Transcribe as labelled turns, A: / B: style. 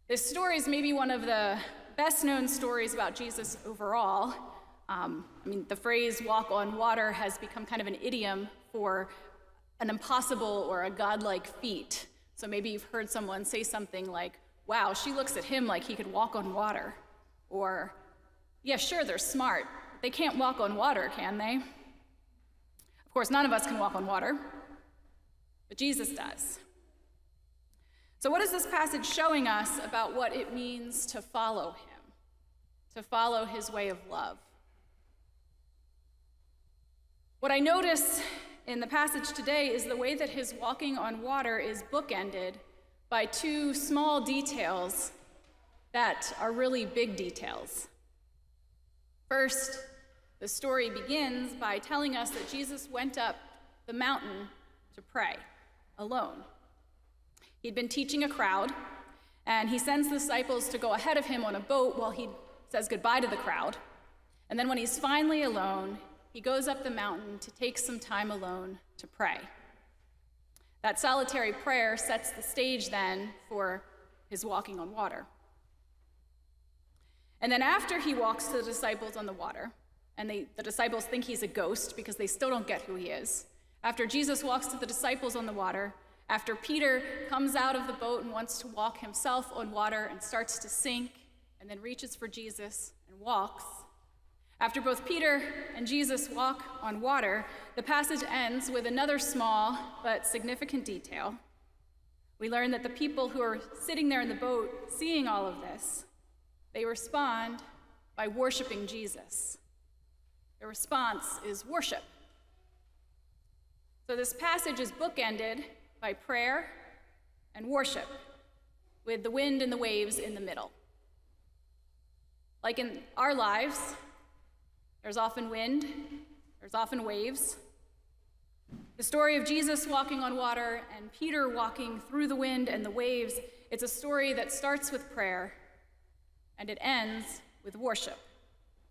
A: This story is maybe one of the best-known stories about Jesus overall. The phrase walk on water has become kind of an idiom for an impossible or a godlike feat. So maybe you've heard someone say something like, wow, she looks at him like he could walk on water. Or, yeah, sure, they're smart. They can't walk on water, can they? Of course, none of us can walk on water, but Jesus does. So what is this passage showing us about what it means to follow him, to follow his way of love? What I notice in the passage today is the way that his walking on water is bookended by two small details that are really big details. First, the story begins by telling us that Jesus went up the mountain to pray alone. He'd been teaching a crowd, and he sends the disciples to go ahead of him on a boat while he says goodbye to the crowd. And then when he's finally alone, he goes up the mountain to take some time alone to pray. That solitary prayer sets the stage then for his walking on water. And then after he walks to the disciples on the water, and the disciples think he's a ghost because they still don't get who he is. After Jesus walks to the disciples on the water, after Peter comes out of the boat and wants to walk himself on water and starts to sink and then reaches for Jesus and walks, after both Peter and Jesus walk on water, the passage ends with another small but significant detail. We learn that the people who are sitting there in the boat seeing all of this, they respond by worshiping Jesus. Their response is worship. So this passage is bookended by prayer and worship, with the wind and the waves in the middle. Like in our lives, there's often wind, there's often waves. The story of Jesus walking on water and Peter walking through the wind and the waves, it's a story that starts with prayer and it ends with worship.